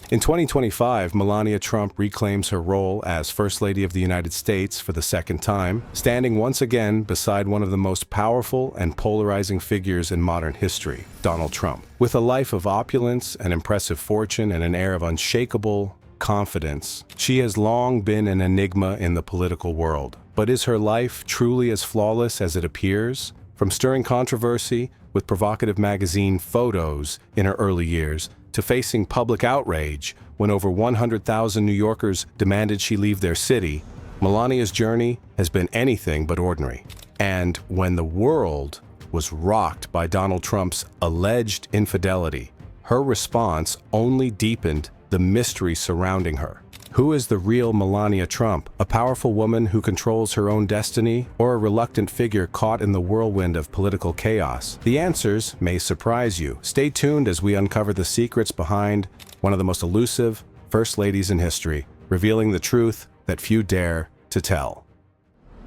In 2025, Melania Trump reclaims her role as First Lady of the United States for the second time, standing once again beside one of the most powerful and polarizing figures in modern history, Donald Trump. With a life of opulence, an impressive fortune, and an air of unshakable confidence, she has long been an enigma in the political world. But is her life truly as flawless as it appears? From stirring controversy with provocative magazine photos in her early years, to facing public outrage when over 100,000 New Yorkers demanded she leave their city, Melania's journey has been anything but ordinary. And when the world was rocked by Donald Trump's alleged infidelity, her response only deepened the mystery surrounding her. Who is the real Melania Trump? A powerful woman who controls her own destiny, or a reluctant figure caught in the whirlwind of political chaos? The answers may surprise you. Stay tuned as we uncover the secrets behind one of the most elusive first ladies in history, revealing the truth that few dare to tell.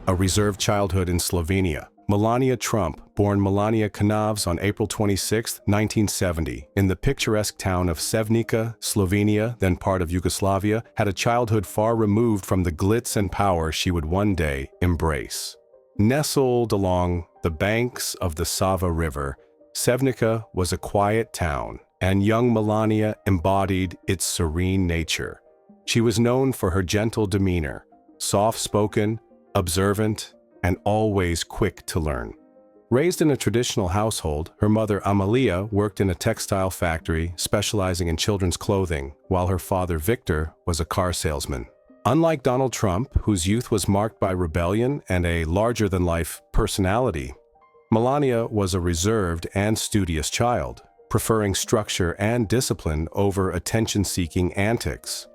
A reserved childhood in Slovenia. Melania Trump, born Melania Knavs on April 26, 1970, in the picturesque town of Sevnica, Slovenia, then part of Yugoslavia, had a childhood far removed from the glitz and power she would one day embrace. Nestled along the banks of the Sava River, Sevnica was a quiet town, and young Melania embodied its serene nature. She was known for her gentle demeanor, soft-spoken, observant, and always quick to learn. Raised in a traditional household, her mother Amalia worked in a textile factory specializing in children's clothing, while her father Victor was a car salesman. Unlike Donald Trump, whose youth was marked by rebellion and a larger-than-life personality, Melania was a reserved and studious child, preferring structure and discipline over attention-seeking antics.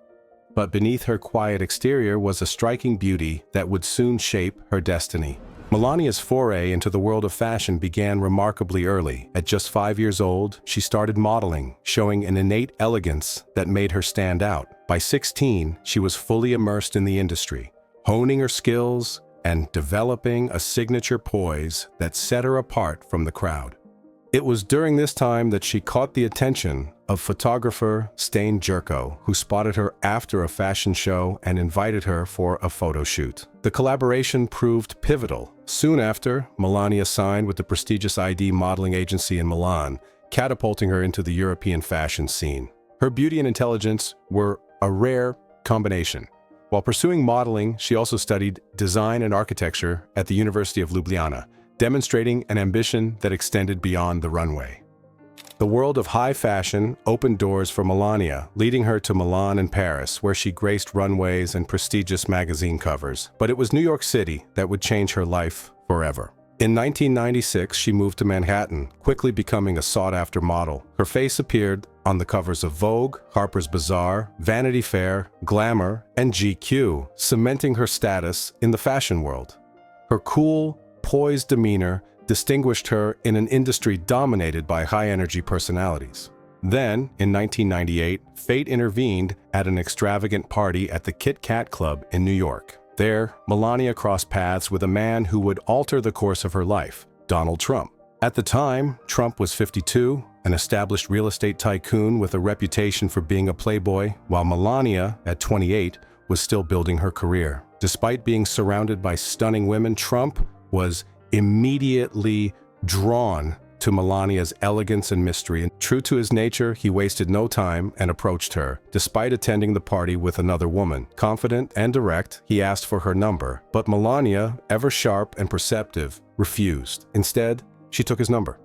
But beneath her quiet exterior was a striking beauty that would soon shape her destiny. Melania's foray into the world of fashion began remarkably early. At just 5 years old, she started modeling, showing an innate elegance that made her stand out. By 16, she was fully immersed in the industry, honing her skills and developing a signature poise that set her apart from the crowd. It was during this time that she caught the attention of photographer Stane Jerko, who spotted her after a fashion show and invited her for a photo shoot. The collaboration proved pivotal. Soon after, Melania signed with the prestigious ID modeling agency in Milan, catapulting her into the European fashion scene. Her beauty and intelligence were a rare combination. While pursuing modeling, she also studied design and architecture at the University of Ljubljana, demonstrating an ambition that extended beyond the runway. The world of high fashion opened doors for Melania, leading her to Milan and Paris, where she graced runways and prestigious magazine covers. But it was New York City that would change her life forever. In 1996, she moved to Manhattan, quickly becoming a sought-after model. Her face appeared on the covers of Vogue, Harper's Bazaar, Vanity Fair, Glamour, and GQ, cementing her status in the fashion world. Her cool, poised demeanor distinguished her in an industry dominated by high-energy personalities. Then, in 1998, fate intervened at an extravagant party at the Kit Kat Club in New York. There, Melania crossed paths with a man who would alter the course of her life, Donald Trump. At the time, Trump was 52, an established real estate tycoon with a reputation for being a playboy, while Melania, at 28, was still building her career. Despite being surrounded by stunning women, Trump was immediately drawn to Melania's elegance and mystery, and true to his nature, he wasted no time and approached her. Despite attending the party with another woman, confident and direct, he asked for her number, but Melania, ever sharp and perceptive, refused. Instead, she took his number.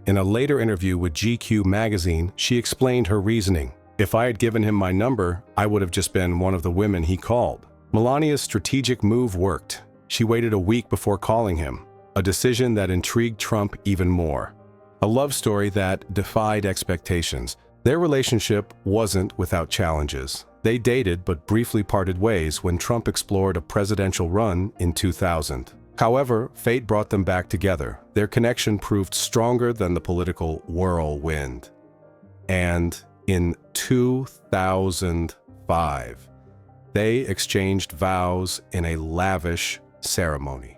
In a later interview with GQ magazine, she explained her reasoning. "If I had given him my number, I would have just been one of the women he called." Melania's strategic move worked. She waited a week before calling him, a decision that intrigued Trump even more. A love story that defied expectations. Their relationship wasn't without challenges. They dated but briefly parted ways when Trump explored a presidential run in 2000. However, fate brought them back together. Their connection proved stronger than the political whirlwind. And in 2005, they exchanged vows in a lavish ceremony.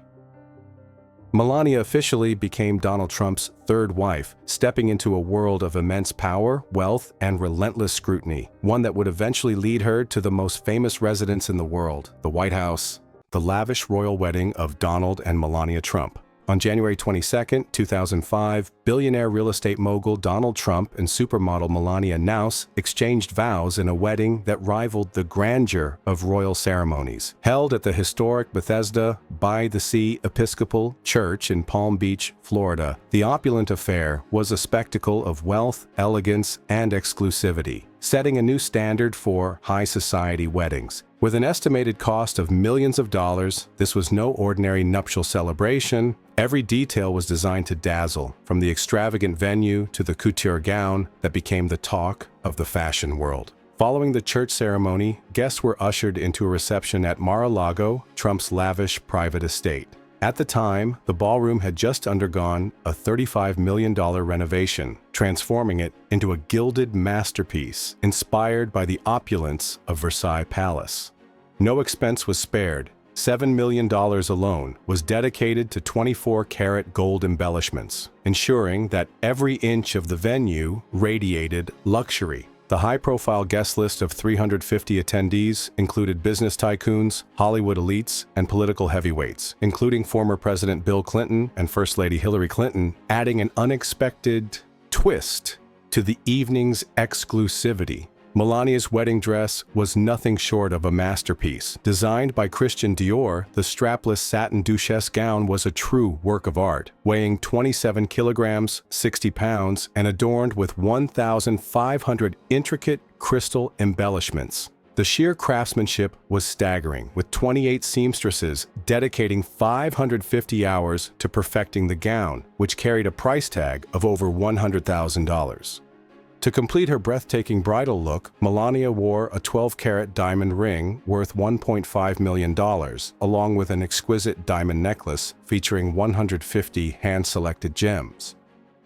Melania officially became Donald Trump's third wife, stepping into a world of immense power, wealth, and relentless scrutiny, one that would eventually lead her to the most famous residence in the world, the White House, the lavish royal wedding of Donald and Melania Trump. On January 22, 2005, billionaire real estate mogul Donald Trump and supermodel Melania Naus exchanged vows in a wedding that rivaled the grandeur of royal ceremonies. Held at the historic Bethesda by the Sea Episcopal Church in Palm Beach, Florida, the opulent affair was a spectacle of wealth, elegance, and exclusivity, setting a new standard for high society weddings. With an estimated cost of millions of dollars, this was no ordinary nuptial celebration. Every detail was designed to dazzle, from the extravagant venue to the couture gown that became the talk of the fashion world. Following the church ceremony, guests were ushered into a reception at Mar-a-Lago, Trump's lavish private estate. At the time, the ballroom had just undergone a $35 million renovation, transforming it into a gilded masterpiece inspired by the opulence of Versailles Palace. No expense was spared. $7 million alone was dedicated to 24-karat gold embellishments, ensuring that every inch of the venue radiated luxury. The high-profile guest list of 350 attendees included business tycoons, Hollywood elites, and political heavyweights, including former President Bill Clinton and First Lady Hillary Clinton, adding an unexpected twist to the evening's exclusivity. Melania's wedding dress was nothing short of a masterpiece. Designed by Christian Dior, the strapless satin duchesse gown was a true work of art, weighing 27 kilograms, 60 pounds, and adorned with 1,500 intricate crystal embellishments. The sheer craftsmanship was staggering, with 28 seamstresses dedicating 550 hours to perfecting the gown, which carried a price tag of over $100,000. To complete her breathtaking bridal look, Melania wore a 12-karat diamond ring worth $1.5 million, along with an exquisite diamond necklace featuring 150 hand-selected gems.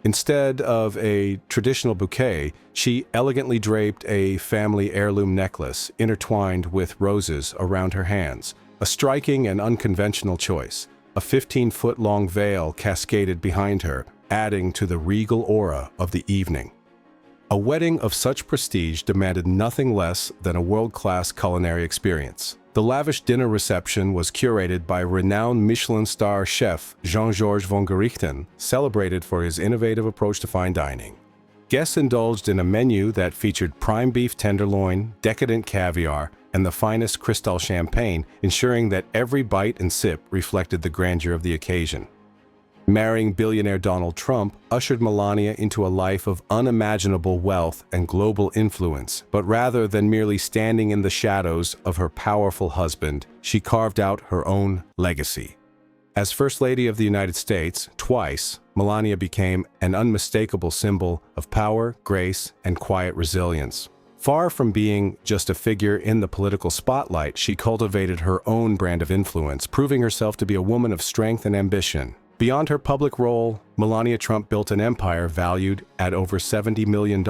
Instead of a traditional bouquet, she elegantly draped a family heirloom necklace intertwined with roses around her hands, a striking and unconventional choice. A 15-foot-long veil cascaded behind her, adding to the regal aura of the evening. A wedding of such prestige demanded nothing less than a world-class culinary experience. The lavish dinner reception was curated by renowned Michelin star chef Jean-Georges von Gerichten, celebrated for his innovative approach to fine dining. Guests indulged in a menu that featured prime beef tenderloin, decadent caviar, and the finest Cristal champagne, ensuring that every bite and sip reflected the grandeur of the occasion. Marrying billionaire Donald Trump ushered Melania into a life of unimaginable wealth and global influence, but rather than merely standing in the shadows of her powerful husband, she carved out her own legacy. As First Lady of the United States twice, Melania became an unmistakable symbol of power, grace, and quiet resilience. Far from being just a figure in the political spotlight, she cultivated her own brand of influence, proving herself to be a woman of strength and ambition. Beyond her public role, Melania Trump built an empire valued at over $70 million,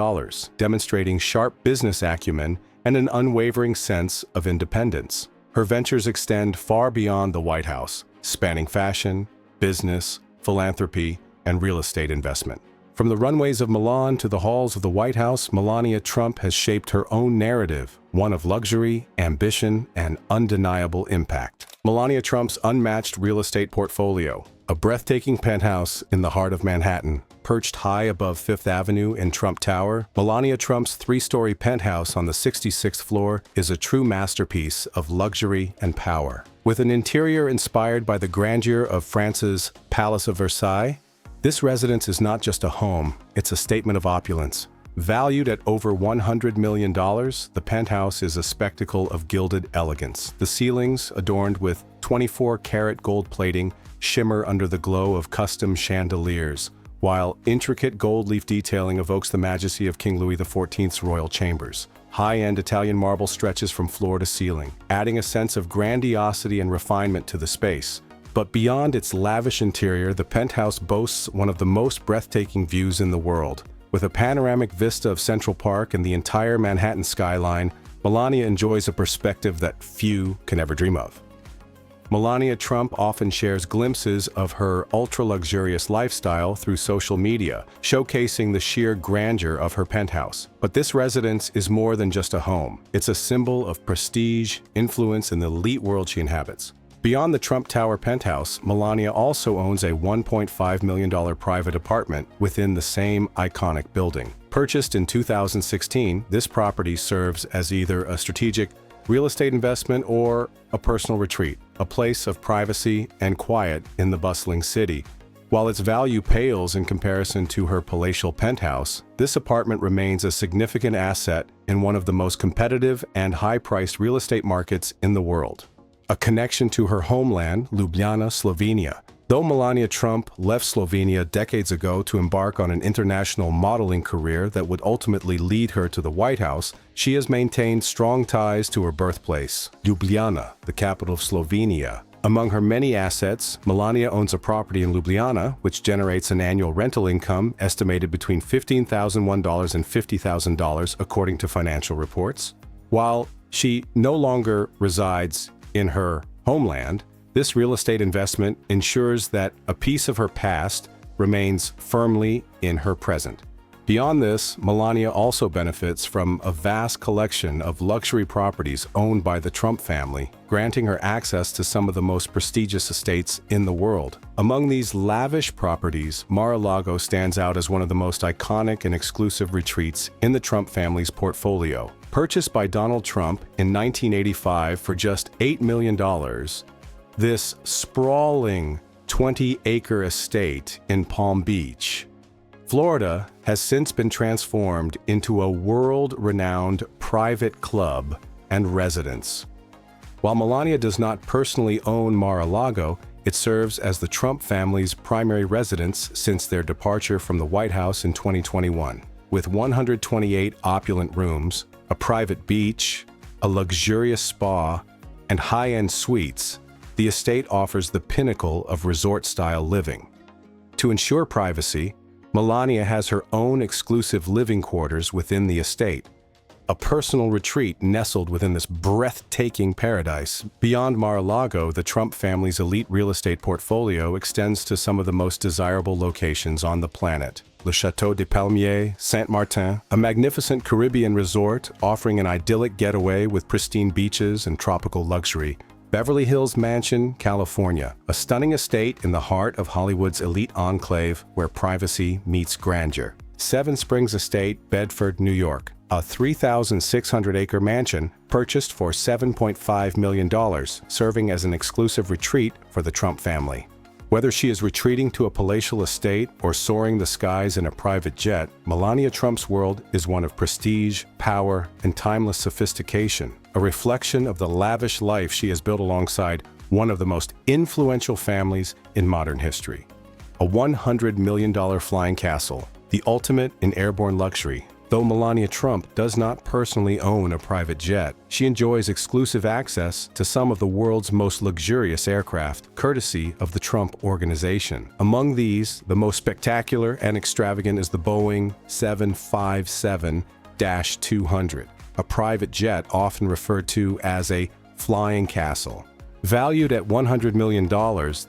demonstrating sharp business acumen and an unwavering sense of independence. Her ventures extend far beyond the White House, spanning fashion, business, philanthropy, and real estate investment. From the runways of Milan to the halls of the White House, Melania Trump has shaped her own narrative, one of luxury, ambition, and undeniable impact. Melania Trump's unmatched real estate portfolio, a breathtaking penthouse in the heart of Manhattan, perched high above Fifth Avenue in Trump Tower, Melania Trump's three-story penthouse on the 66th floor is a true masterpiece of luxury and power. With an interior inspired by the grandeur of France's Palace of Versailles, this residence is not just a home, it's a statement of opulence. Valued at over $100 million, the penthouse is a spectacle of gilded elegance. The ceilings, adorned with 24-karat gold plating, shimmer under the glow of custom chandeliers, while intricate gold leaf detailing evokes the majesty of King Louis XIV's royal chambers. High-end Italian marble stretches from floor to ceiling, adding a sense of grandiosity and refinement to the space. But beyond its lavish interior, the penthouse boasts one of the most breathtaking views in the world. With a panoramic vista of Central Park and the entire Manhattan skyline, Melania enjoys a perspective that few can ever dream of. Melania Trump often shares glimpses of her ultra-luxurious lifestyle through social media, showcasing the sheer grandeur of her penthouse. But this residence is more than just a home. It's a symbol of prestige, influence, and the elite world she inhabits. Beyond the Trump Tower penthouse, Melania also owns a $1.5 million private apartment within the same iconic building. Purchased in 2016, this property serves as either a strategic real estate investment or a personal retreat, a place of privacy and quiet in the bustling city. While its value pales in comparison to her palatial penthouse, this apartment remains a significant asset in one of the most competitive and high-priced real estate markets in the world. A connection to her homeland, Ljubljana, Slovenia. Though Melania Trump left Slovenia decades ago to embark on an international modeling career that would ultimately lead her to the White House, she has maintained strong ties to her birthplace, Ljubljana, the capital of Slovenia. Among her many assets, Melania owns a property in Ljubljana, which generates an annual rental income estimated between $15,001 and $50,000, according to financial reports. While she no longer resides in her homeland, this real estate investment ensures that a piece of her past remains firmly in her present. Beyond this, Melania also benefits from a vast collection of luxury properties owned by the Trump family, granting her access to some of the most prestigious estates in the world. Among these lavish properties, Mar-a-Lago stands out as one of the most iconic and exclusive retreats in the Trump family's portfolio. Purchased by Donald Trump in 1985 for just $8 million, this sprawling 20-acre estate in Palm Beach, Florida, has since been transformed into a world-renowned private club and residence. While Melania does not personally own Mar-a-Lago, it serves as the Trump family's primary residence since their departure from the White House in 2021. With 128 opulent rooms, a private beach, a luxurious spa, and high-end suites, the estate offers the pinnacle of resort-style living. To ensure privacy, Melania has her own exclusive living quarters within the estate, a personal retreat nestled within this breathtaking paradise. Beyond Mar-a-Lago, the Trump family's elite real estate portfolio extends to some of the most desirable locations on the planet. Le Château de Palmiers, Saint-Martin, a magnificent Caribbean resort offering an idyllic getaway with pristine beaches and tropical luxury. Beverly Hills Mansion, California, a stunning estate in the heart of Hollywood's elite enclave where privacy meets grandeur. Seven Springs Estate, Bedford, New York, a 3,600-acre mansion purchased for $7.5 million, serving as an exclusive retreat for the Trump family. Whether she is retreating to a palatial estate or soaring the skies in a private jet, Melania Trump's world is one of prestige, power, and timeless sophistication, a reflection of the lavish life she has built alongside one of the most influential families in modern history. A $100 million flying castle, the ultimate in airborne luxury. Though Melania Trump does not personally own a private jet, she enjoys exclusive access to some of the world's most luxurious aircraft, courtesy of the Trump Organization. Among these, the most spectacular and extravagant is the Boeing 757-200, a private jet often referred to as a flying castle. Valued at $100 million,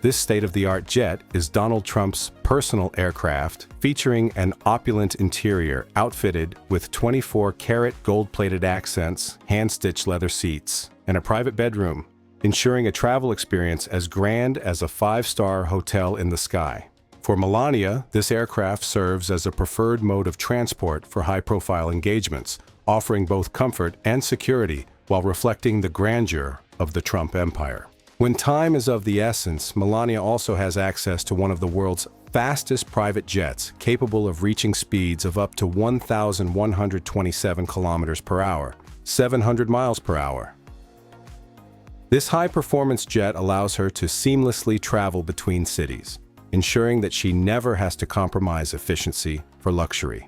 this state-of-the-art jet is Donald Trump's personal aircraft, featuring an opulent interior outfitted with 24-karat gold-plated accents, hand-stitched leather seats, and a private bedroom, ensuring a travel experience as grand as a five-star hotel in the sky. For Melania, this aircraft serves as a preferred mode of transport for high-profile engagements, offering both comfort and security while reflecting the grandeur of the Trump empire. When time is of the essence, Melania also has access to one of the world's fastest private jets, capable of reaching speeds of up to 1,127 kilometers per hour, 700 miles per hour. This high-performance jet allows her to seamlessly travel between cities, ensuring that she never has to compromise efficiency for luxury.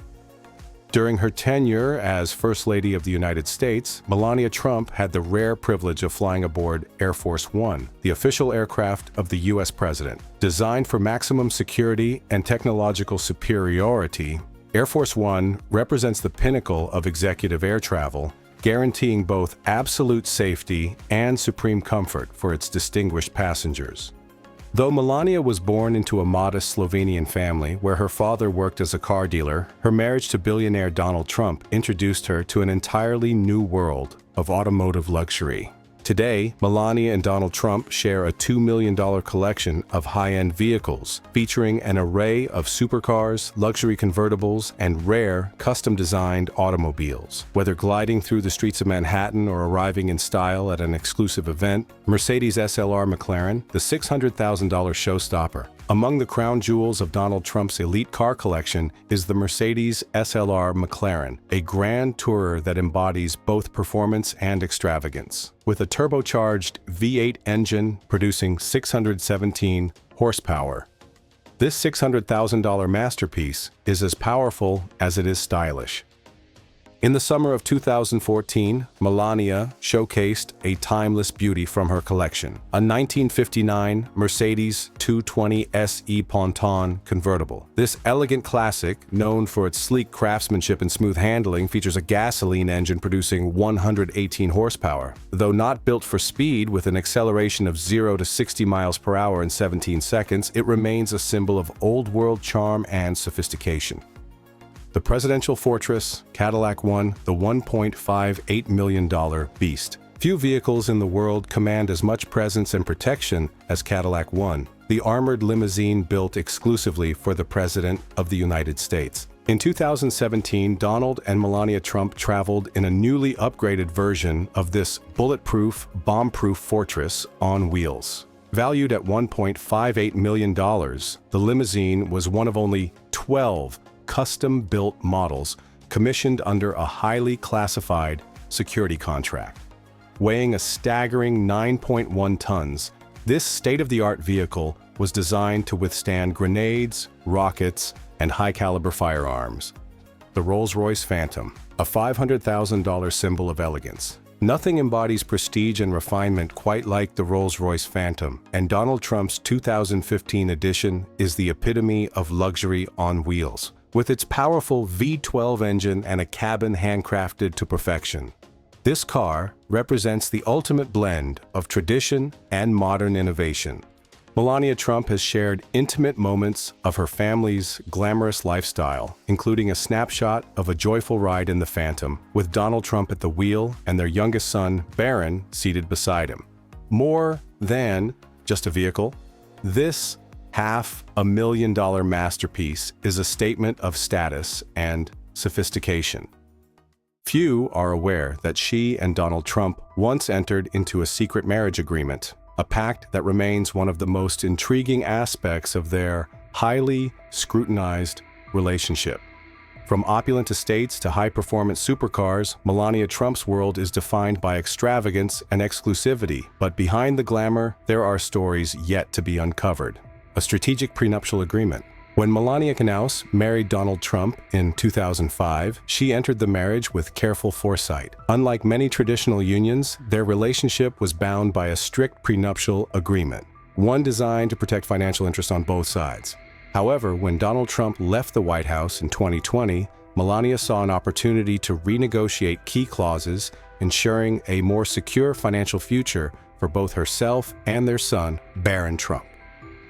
During her tenure as First Lady of the United States, Melania Trump had the rare privilege of flying aboard Air Force One, the official aircraft of the U.S. President. Designed for maximum security and technological superiority, Air Force One represents the pinnacle of executive air travel, guaranteeing both absolute safety and supreme comfort for its distinguished passengers. Though Melania was born into a modest Slovenian family where her father worked as a car dealer, her marriage to billionaire Donald Trump introduced her to an entirely new world of automotive luxury. Today, Melania and Donald Trump share a $2 million collection of high-end vehicles, featuring an array of supercars, luxury convertibles, and rare, custom-designed automobiles. Whether gliding through the streets of Manhattan or arriving in style at an exclusive event, Mercedes SLR McLaren, the $600,000 showstopper. Among the crown jewels of Donald Trump's elite car collection is the Mercedes SLR McLaren, a grand tourer that embodies both performance and extravagance. With a turbocharged V8 engine producing 617 horsepower. This $600,000 masterpiece is as powerful as it is stylish. In the summer of 2014, Melania showcased a timeless beauty from her collection, a 1959 Mercedes 220 SE Ponton convertible. This elegant classic, known for its sleek craftsmanship and smooth handling, features a gasoline engine producing 118 horsepower. Though not built for speed with an acceleration of 0 to 60 miles per hour in 17 seconds, it remains a symbol of old-world charm and sophistication. The presidential fortress, Cadillac One, the $1.58 million beast. Few vehicles in the world command as much presence and protection as Cadillac One, the armored limousine built exclusively for the President of the United States. In 2017, Donald and Melania Trump traveled in a newly upgraded version of this bulletproof, bomb-proof fortress on wheels. Valued at $1.58 million, the limousine was one of only 12 custom-built models commissioned under a highly classified security contract. Weighing a staggering 9.1 tons, this state-of-the-art vehicle was designed to withstand grenades, rockets, and high-caliber firearms. The Rolls-Royce Phantom, a $500,000 symbol of elegance. Nothing embodies prestige and refinement quite like the Rolls-Royce Phantom, and Donald Trump's 2015 edition is the epitome of luxury on wheels, with its powerful V12 engine and a cabin handcrafted to perfection. This car represents the ultimate blend of tradition and modern innovation. Melania Trump has shared intimate moments of her family's glamorous lifestyle, including a snapshot of a joyful ride in the Phantom, with Donald Trump at the wheel and their youngest son, Barron, seated beside him. More than just a vehicle, this $500,000 masterpiece is a statement of status and sophistication. Few are aware that she and Donald Trump once entered into a secret marriage agreement, a pact that remains one of the most intriguing aspects of their highly scrutinized relationship. From opulent estates to high-performance supercars, Melania Trump's world is defined by extravagance and exclusivity, but behind the glamour, there are stories yet to be uncovered. A strategic prenuptial agreement. When Melania Knauss married Donald Trump in 2005, she entered the marriage with careful foresight. Unlike many traditional unions, their relationship was bound by a strict prenuptial agreement, one designed to protect financial interests on both sides. However, when Donald Trump left the White House in 2020, Melania saw an opportunity to renegotiate key clauses, ensuring a more secure financial future for both herself and their son, Barron Trump.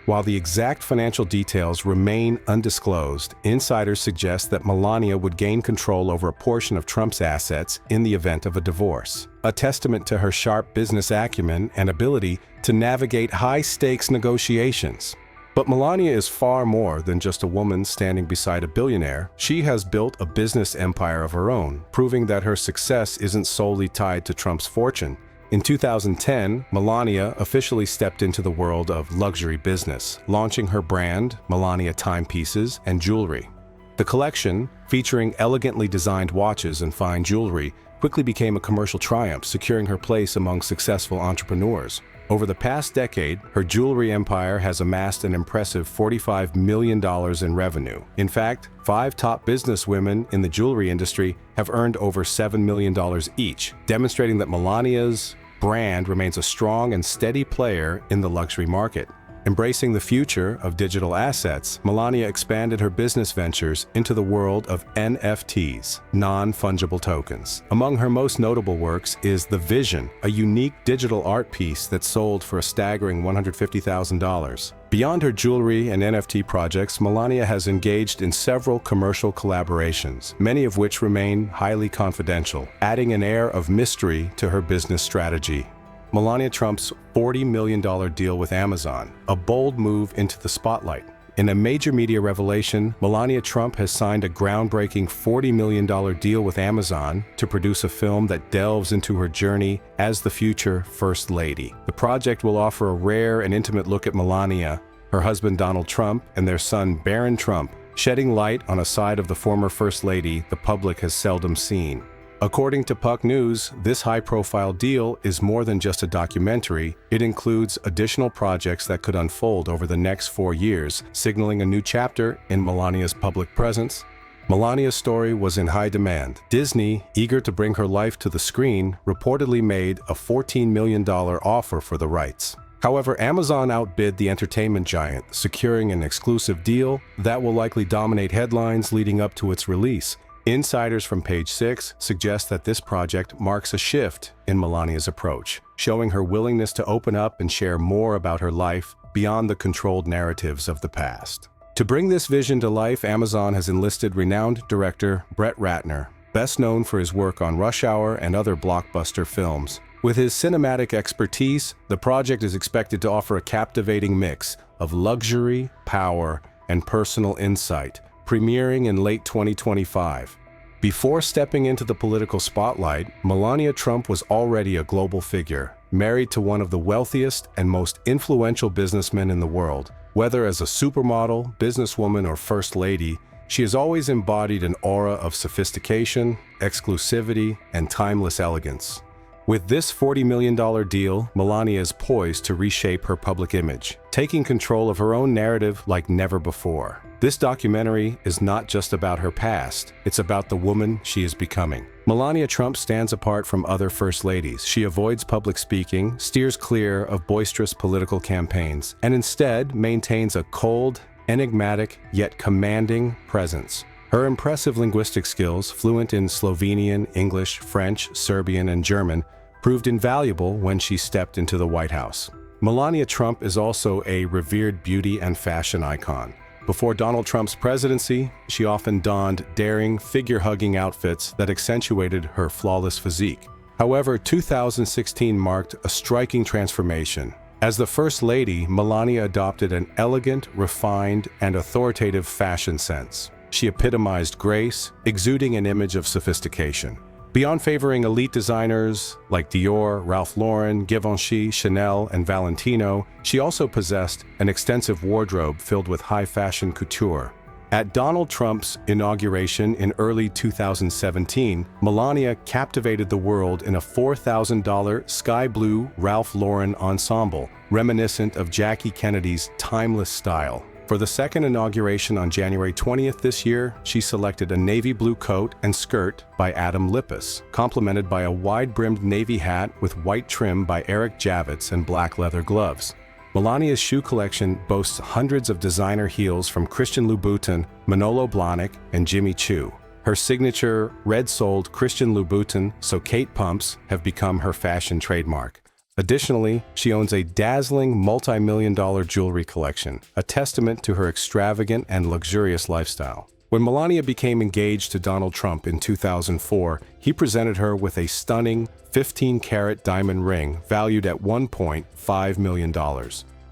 While the exact financial details remain undisclosed, insiders suggest that Melania would gain control over a portion of Trump's assets in the event of a divorce, a testament to her sharp business acumen and ability to navigate high-stakes negotiations. But Melania is far more than just a woman standing beside a billionaire. She has built a business empire of her own, proving that her success isn't solely tied to Trump's fortune. In 2010, Melania officially stepped into the world of luxury business, launching her brand, Melania Timepieces and Jewelry. The collection, featuring elegantly designed watches and fine jewelry, quickly became a commercial triumph, securing her place among successful entrepreneurs. Over the past decade, her jewelry empire has amassed an impressive $45 million in revenue. In fact, 5 top businesswomen in the jewelry industry have earned over $7 million each, demonstrating that Melania's brand remains a strong and steady player in the luxury market. Embracing the future of digital assets, Melania expanded her business ventures into the world of NFTs, non-fungible tokens. Among her most notable works is The Vision, a unique digital art piece that sold for a staggering $150,000. Beyond her jewelry and NFT projects, Melania has engaged in several commercial collaborations, many of which remain highly confidential, adding an air of mystery to her business strategy. Melania Trump's $40 million deal with Amazon, a bold move into the spotlight. In a major media revelation, Melania Trump has signed a groundbreaking $40 million deal with Amazon to produce a film that delves into her journey as the future First Lady. The project will offer a rare and intimate look at Melania, her husband Donald Trump, and their son Barron Trump, shedding light on a side of the former First Lady the public has seldom seen. According to Puck News, this high-profile deal is more than just a documentary. It includes additional projects that could unfold over the next 4 years, signaling a new chapter in Melania's public presence. Melania's story was in high demand. Disney, eager to bring her life to the screen, reportedly made a $14 million offer for the rights. However, Amazon outbid the entertainment giant, securing an exclusive deal that will likely dominate headlines leading up to its release. Insiders from Page 6 suggest that this project marks a shift in Melania's approach, showing her willingness to open up and share more about her life beyond the controlled narratives of the past. To bring this vision to life, Amazon has enlisted renowned director Brett Ratner, best known for his work on Rush Hour and other blockbuster films. With his cinematic expertise, the project is expected to offer a captivating mix of luxury, power, and personal insight, premiering in late 2025. Before stepping into the political spotlight, Melania Trump was already a global figure, married to one of the wealthiest and most influential businessmen in the world. Whether as a supermodel, businesswoman, or first lady, she has always embodied an aura of sophistication, exclusivity, and timeless elegance. With this $40 million deal, Melania is poised to reshape her public image, taking control of her own narrative like never before. This documentary is not just about her past, it's about the woman she is becoming. Melania Trump stands apart from other first ladies. She avoids public speaking, steers clear of boisterous political campaigns, and instead maintains a cold, enigmatic, yet commanding presence. Her impressive linguistic skills, fluent in Slovenian, English, French, Serbian, and German, proved invaluable when she stepped into the White House. Melania Trump is also a revered beauty and fashion icon. Before Donald Trump's presidency, she often donned daring, figure-hugging outfits that accentuated her flawless physique. However, 2016 marked a striking transformation. As the First Lady, Melania adopted an elegant, refined, and authoritative fashion sense. She epitomized grace, exuding an image of sophistication. Beyond favoring elite designers like Dior, Ralph Lauren, Givenchy, Chanel, and Valentino, she also possessed an extensive wardrobe filled with high-fashion couture. At Donald Trump's inauguration in early 2017, Melania captivated the world in a $4,000 sky blue Ralph Lauren ensemble, reminiscent of Jackie Kennedy's timeless style. For the second inauguration on January 20th this year, she selected a navy blue coat and skirt by Adam Lippis, complemented by a wide-brimmed navy hat with white trim by Eric Javits and black leather gloves. Melania's shoe collection boasts hundreds of designer heels from Christian Louboutin, Manolo Blahnik, and Jimmy Choo. Her signature red-soled Christian Louboutin Socate pumps have become her fashion trademark. Additionally, she owns a dazzling multi-million-dollar jewelry collection, a testament to her extravagant and luxurious lifestyle. When Melania became engaged to Donald Trump in 2004, he presented her with a stunning 15-carat diamond ring valued at $1.5 million.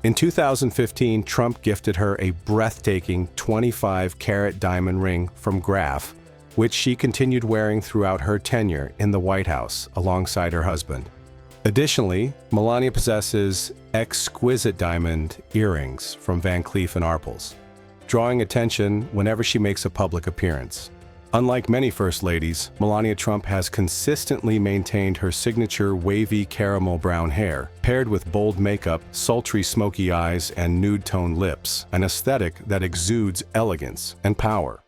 In 2015, Trump gifted her a breathtaking 25-carat diamond ring from Graf, which she continued wearing throughout her tenure in the White House alongside her husband. Additionally, Melania possesses exquisite diamond earrings from Van Cleef & Arpels, drawing attention whenever she makes a public appearance. Unlike many first ladies, Melania Trump has consistently maintained her signature wavy caramel brown hair, paired with bold makeup, sultry smoky eyes, and nude-toned lips, an aesthetic that exudes elegance and power.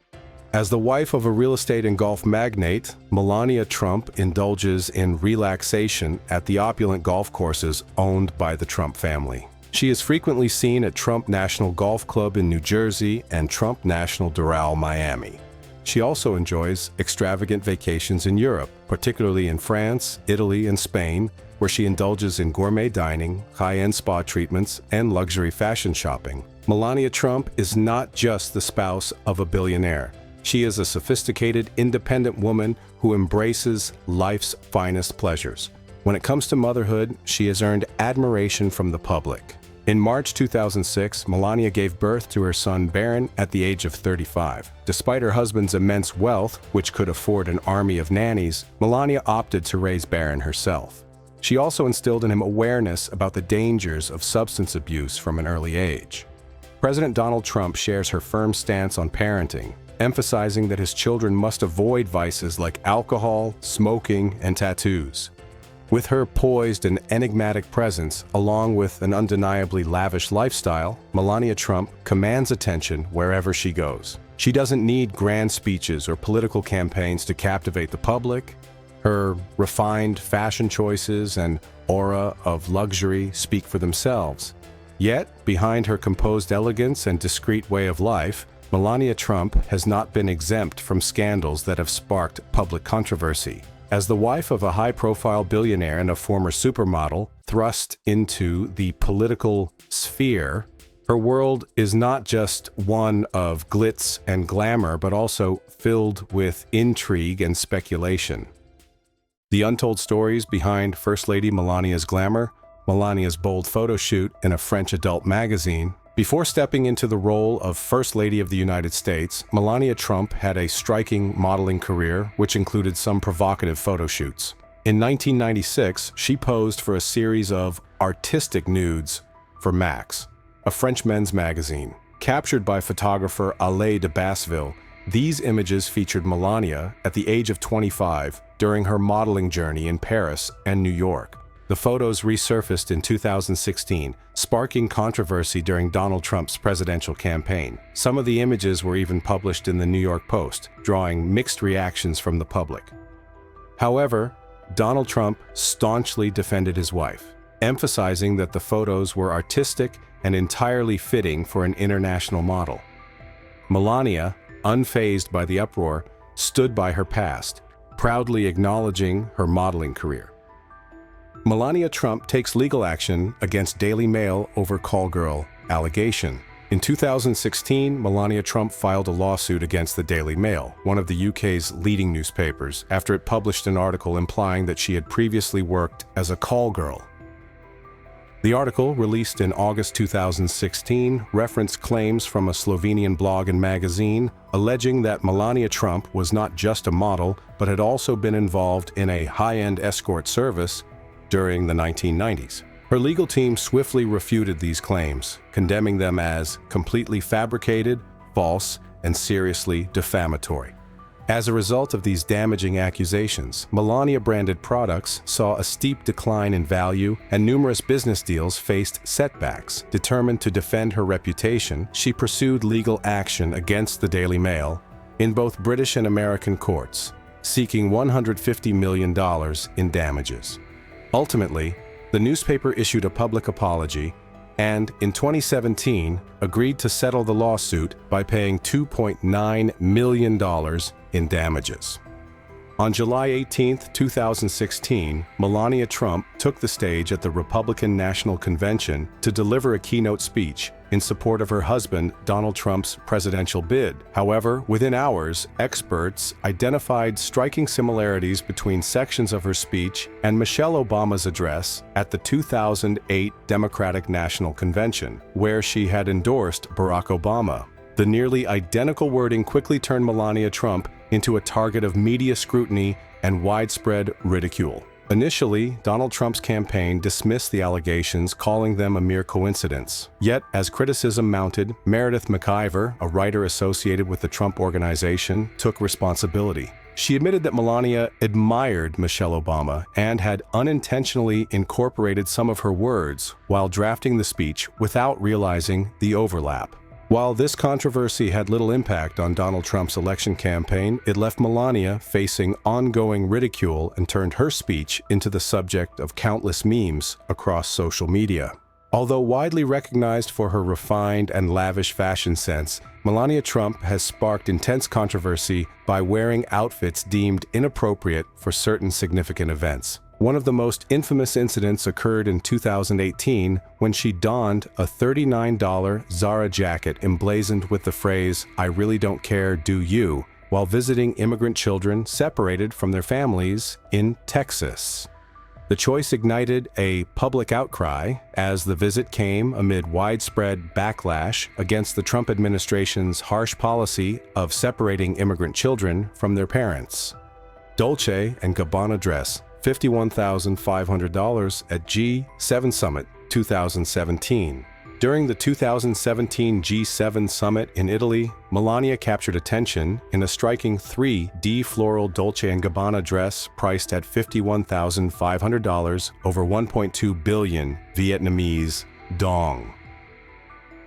As the wife of a real estate and golf magnate, Melania Trump indulges in relaxation at the opulent golf courses owned by the Trump family. She is frequently seen at Trump National Golf Club in New Jersey and Trump National Doral, Miami. She also enjoys extravagant vacations in Europe, particularly in France, Italy, and Spain, where she indulges in gourmet dining, high-end spa treatments, and luxury fashion shopping. Melania Trump is not just the spouse of a billionaire. She is a sophisticated, independent woman who embraces life's finest pleasures. When it comes to motherhood, she has earned admiration from the public. In March 2006, Melania gave birth to her son Barron at the age of 35. Despite her husband's immense wealth, which could afford an army of nannies, Melania opted to raise Barron herself. She also instilled in him awareness about the dangers of substance abuse from an early age. President Donald Trump shares her firm stance on parenting, emphasizing that his children must avoid vices like alcohol, smoking, and tattoos. With her poised and enigmatic presence, along with an undeniably lavish lifestyle, Melania Trump commands attention wherever she goes. She doesn't need grand speeches or political campaigns to captivate the public. Her refined fashion choices and aura of luxury speak for themselves. Yet, behind her composed elegance and discreet way of life, Melania Trump has not been exempt from scandals that have sparked public controversy. As the wife of a high-profile billionaire and a former supermodel thrust into the political sphere, her world is not just one of glitz and glamour, but also filled with intrigue and speculation. The untold stories behind First Lady Melania's glamour, Melania's bold photo shoot in a French adult magazine. Before stepping into the role of First Lady of the United States, Melania Trump had a striking modeling career, which included some provocative photo shoots. In 1996, she posed for a series of artistic nudes for Max, a French men's magazine. Captured by photographer Alain de Basseville, these images featured Melania at the age of 25 during her modeling journey in Paris and New York. The photos resurfaced in 2016, sparking controversy during Donald Trump's presidential campaign. Some of the images were even published in the New York Post, drawing mixed reactions from the public. However, Donald Trump staunchly defended his wife, emphasizing that the photos were artistic and entirely fitting for an international model. Melania, unfazed by the uproar, stood by her past, proudly acknowledging her modeling career. Melania Trump takes legal action against Daily Mail over call girl allegation. In 2016, Melania Trump filed a lawsuit against the Daily Mail, one of the UK's leading newspapers, after it published an article implying that she had previously worked as a call girl. The article, released in August 2016, referenced claims from a Slovenian blog and magazine alleging that Melania Trump was not just a model, but had also been involved in a high-end escort service during the 1990s. Her legal team swiftly refuted these claims, condemning them as completely fabricated, false, and seriously defamatory. As a result of these damaging accusations, Melania-branded products saw a steep decline in value, and numerous business deals faced setbacks. Determined to defend her reputation, she pursued legal action against the Daily Mail in both British and American courts, seeking $150 million in damages. Ultimately, the newspaper issued a public apology and, in 2017, agreed to settle the lawsuit by paying $2.9 million in damages. On July 18, 2016, Melania Trump took the stage at the Republican National Convention to deliver a keynote speech in support of her husband, Donald Trump's presidential bid. However, within hours, experts identified striking similarities between sections of her speech and Michelle Obama's address at the 2008 Democratic National Convention, where she had endorsed Barack Obama. The nearly identical wording quickly turned Melania Trump into a target of media scrutiny and widespread ridicule. Initially, Donald Trump's campaign dismissed the allegations, calling them a mere coincidence. Yet, as criticism mounted, Meredith McIver, a writer associated with the Trump Organization, took responsibility. She admitted that Melania admired Michelle Obama and had unintentionally incorporated some of her words while drafting the speech without realizing the overlap. While this controversy had little impact on Donald Trump's election campaign, it left Melania facing ongoing ridicule and turned her speech into the subject of countless memes across social media. Although widely recognized for her refined and lavish fashion sense, Melania Trump has sparked intense controversy by wearing outfits deemed inappropriate for certain significant events. One of the most infamous incidents occurred in 2018 when she donned a $39 Zara jacket emblazoned with the phrase, "I really don't care, do you?" while visiting immigrant children separated from their families in Texas. The choice ignited a public outcry as the visit came amid widespread backlash against the Trump administration's harsh policy of separating immigrant children from their parents. Dolce & Gabbana dress, $51,500 at G7 Summit 2017. During the 2017 G7 Summit in Italy, Melania captured attention in a striking 3D floral Dolce & Gabbana dress priced at $51,500 over 1.2 billion Vietnamese dong.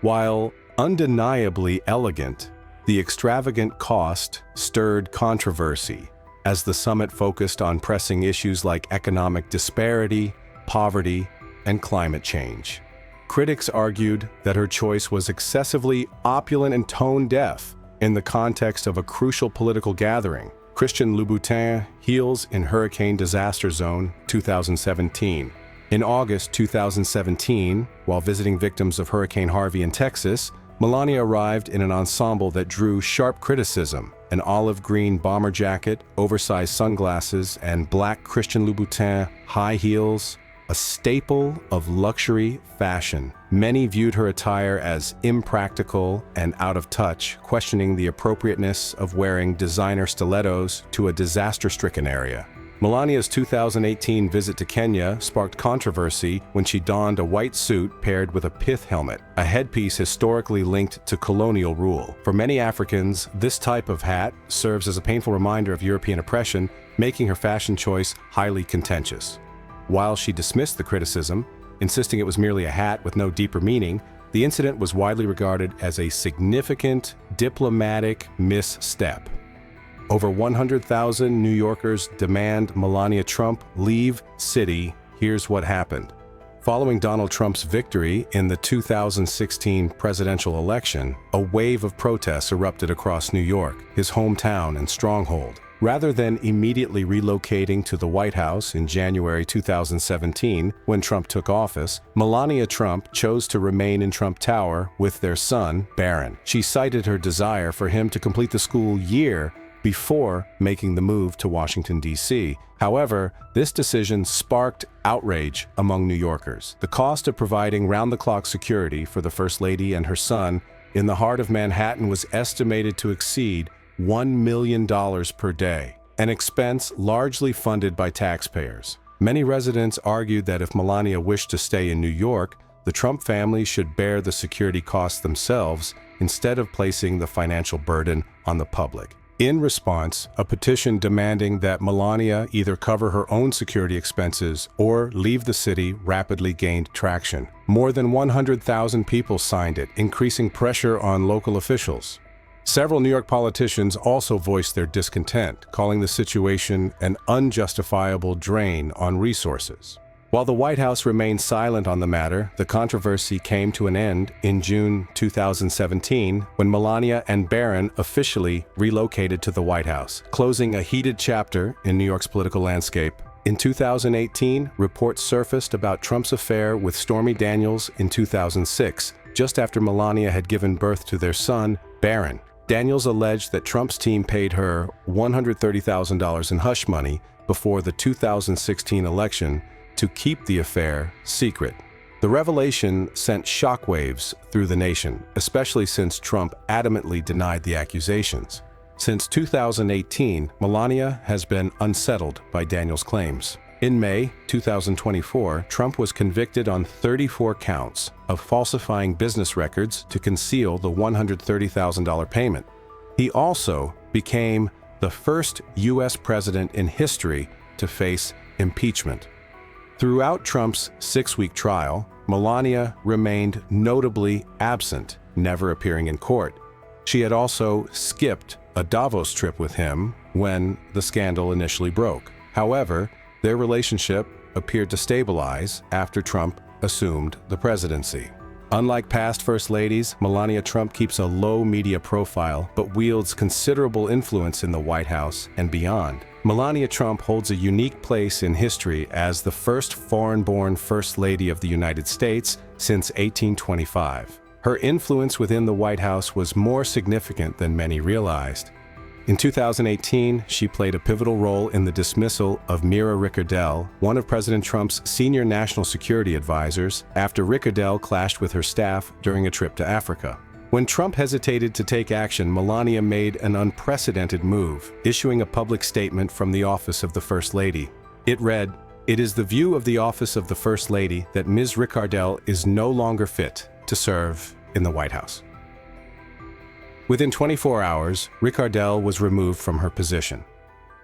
While undeniably elegant, the extravagant cost stirred controversy as the summit focused on pressing issues like economic disparity, poverty, and climate change. Critics argued that her choice was excessively opulent and tone-deaf in the context of a crucial political gathering. Christian Louboutin heals in Hurricane Disaster Zone 2017. In August 2017, while visiting victims of Hurricane Harvey in Texas, Melania arrived in an ensemble that drew sharp criticism: an olive green bomber jacket, oversized sunglasses, and black Christian Louboutin high heels, a staple of luxury fashion. Many viewed her attire as impractical and out of touch, questioning the appropriateness of wearing designer stilettos to a disaster-stricken area. Melania's 2018 visit to Kenya sparked controversy when she donned a white suit paired with a pith helmet, a headpiece historically linked to colonial rule. For many Africans, this type of hat serves as a painful reminder of European oppression, making her fashion choice highly contentious. While she dismissed the criticism, insisting it was merely a hat with no deeper meaning, the incident was widely regarded as a significant diplomatic misstep. Over 100,000 New Yorkers demand Melania Trump leave city. Here's what happened. Following Donald Trump's victory in the 2016 presidential election, a wave of protests erupted across New York, his hometown and stronghold. Rather than immediately relocating to the White House in January 2017, when Trump took office, Melania Trump chose to remain in Trump Tower with their son, Barron. She cited her desire for him to complete the school year before making the move to Washington, D.C. However, this decision sparked outrage among New Yorkers. The cost of providing round-the-clock security for the First Lady and her son in the heart of Manhattan was estimated to exceed $1 million per day, an expense largely funded by taxpayers. Many residents argued that if Melania wished to stay in New York, the Trump family should bear the security costs themselves instead of placing the financial burden on the public. In response, a petition demanding that Melania either cover her own security expenses or leave the city rapidly gained traction. More than 100,000 people signed it, increasing pressure on local officials. Several New York politicians also voiced their discontent, calling the situation an unjustifiable drain on resources. While the White House remained silent on the matter, the controversy came to an end in June 2017 when Melania and Barron officially relocated to the White House, closing a heated chapter in New York's political landscape. In 2018, reports surfaced about Trump's affair with Stormy Daniels in 2006, just after Melania had given birth to their son, Barron. Daniels alleged that Trump's team paid her $130,000 in hush money before the 2016 election to keep the affair secret. The revelation sent shockwaves through the nation, especially since Trump adamantly denied the accusations. Since 2018, Melania has been unsettled by Daniels' claims. In May 2024, Trump was convicted on 34 counts of falsifying business records to conceal the $130,000 payment. He also became the first U.S. president in history to face impeachment. Throughout Trump's 6-week trial, Melania remained notably absent, never appearing in court. She had also skipped a Davos trip with him when the scandal initially broke. However, their relationship appeared to stabilize after Trump assumed the presidency. Unlike past First Ladies, Melania Trump keeps a low media profile but wields considerable influence in the White House and beyond. Melania Trump holds a unique place in history as the first foreign-born First Lady of the United States since 1825. Her influence within the White House was more significant than many realized. In 2018, she played a pivotal role in the dismissal of Mira Ricardel, one of President Trump's senior national security advisors, after Ricardel clashed with her staff during a trip to Africa. When Trump hesitated to take action, Melania made an unprecedented move, issuing a public statement from the office of the First Lady. It read, "It is the view of the office of the First Lady that Ms. Ricardel is no longer fit to serve in the White House." Within 24 hours, Ricardel was removed from her position.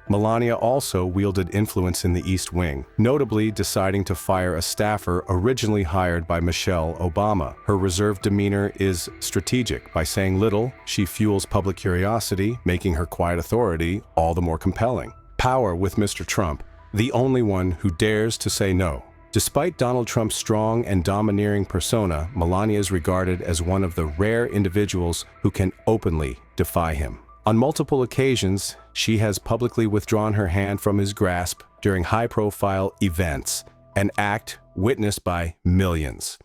Melania also wielded influence in the East Wing, notably deciding to fire a staffer originally hired by Michelle Obama. Her reserved demeanor is strategic. By saying little, she fuels public curiosity, making her quiet authority all the more compelling. Power with Mr. Trump, the only one who dares to say no. Despite Donald Trump's strong and domineering persona, Melania is regarded as one of the rare individuals who can openly defy him. On multiple occasions, she has publicly withdrawn her hand from his grasp during high-profile events, an act witnessed by millions.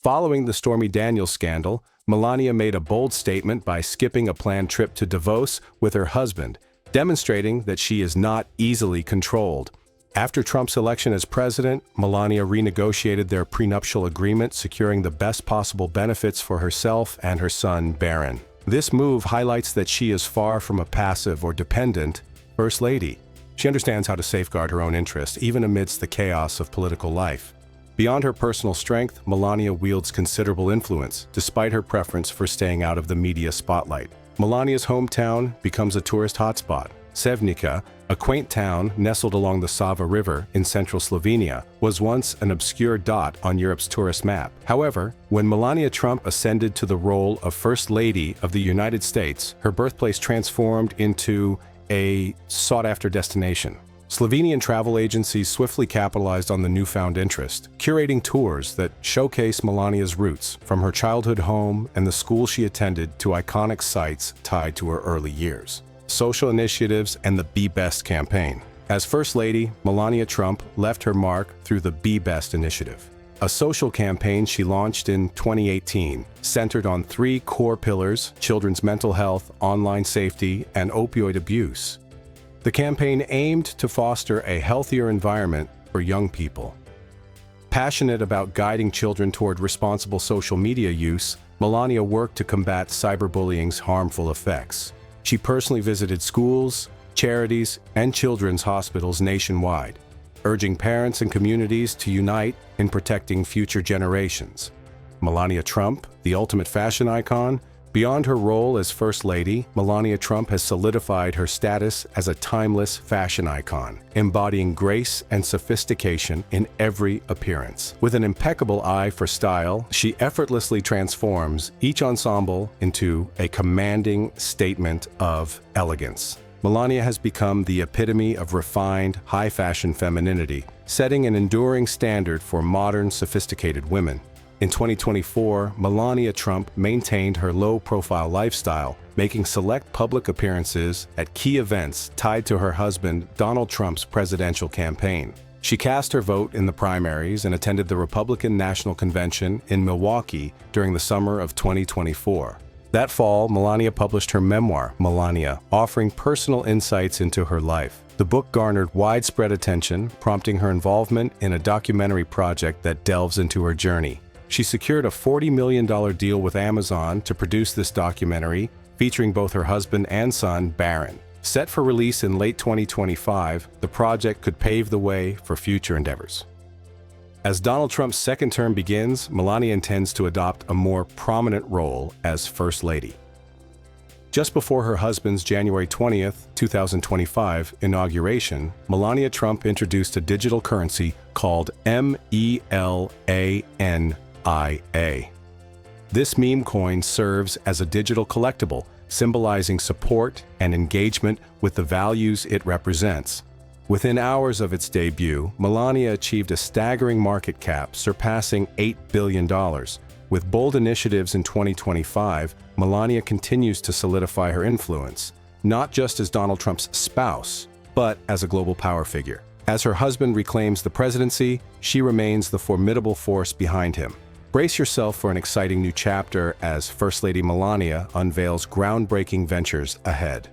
Following the Stormy Daniels scandal, Melania made a bold statement by skipping a planned trip to Davos with her husband, demonstrating that she is not easily controlled. After Trump's election as president, Melania renegotiated their prenuptial agreement, securing the best possible benefits for herself and her son, Barron. This move highlights that she is far from a passive or dependent First Lady. She understands how to safeguard her own interests, even amidst the chaos of political life. Beyond her personal strength, Melania wields considerable influence, despite her preference for staying out of the media spotlight. Melania's hometown becomes a tourist hotspot. Sevnica, a quaint town nestled along the Sava River in central Slovenia, was once an obscure dot on Europe's tourist map. However, when Melania Trump ascended to the role of First Lady of the United States, her birthplace transformed into a sought-after destination. Slovenian travel agencies swiftly capitalized on the newfound interest, curating tours that showcase Melania's roots, from her childhood home and the school she attended to iconic sites tied to her early years. Social initiatives, and the Be Best campaign. As First Lady, Melania Trump left her mark through the Be Best initiative, a social campaign she launched in 2018, centered on three core pillars: children's mental health, online safety, and opioid abuse. The campaign aimed to foster a healthier environment for young people. Passionate about guiding children toward responsible social media use, Melania worked to combat cyberbullying's harmful effects. She personally visited schools, charities, and children's hospitals nationwide, urging parents and communities to unite in protecting future generations. Melania Trump, the ultimate fashion icon, beyond her role as First Lady, Melania Trump has solidified her status as a timeless fashion icon, embodying grace and sophistication in every appearance. With an impeccable eye for style, she effortlessly transforms each ensemble into a commanding statement of elegance. Melania has become the epitome of refined, high-fashion femininity, setting an enduring standard for modern, sophisticated women. In 2024, Melania Trump maintained her low-profile lifestyle, making select public appearances at key events tied to her husband Donald Trump's presidential campaign. She cast her vote in the primaries and attended the Republican National Convention in Milwaukee during the summer of 2024. That fall, Melania published her memoir, Melania, offering personal insights into her life. The book garnered widespread attention, prompting her involvement in a documentary project that delves into her journey. She secured a $40 million deal with Amazon to produce this documentary, featuring both her husband and son, Barron. Set for release in late 2025, the project could pave the way for future endeavors. As Donald Trump's second term begins, Melania intends to adopt a more prominent role as First Lady. Just before her husband's January 20th, 2025 inauguration, Melania Trump introduced a digital currency called MELANIA. This meme coin serves as a digital collectible, symbolizing support and engagement with the values it represents. Within hours of its debut, Melania achieved a staggering market cap, surpassing $8 billion. With bold initiatives in 2025, Melania continues to solidify her influence, not just as Donald Trump's spouse, but as a global power figure. As her husband reclaims the presidency, she remains the formidable force behind him. Brace yourself for an exciting new chapter as First Lady Melania unveils groundbreaking ventures ahead.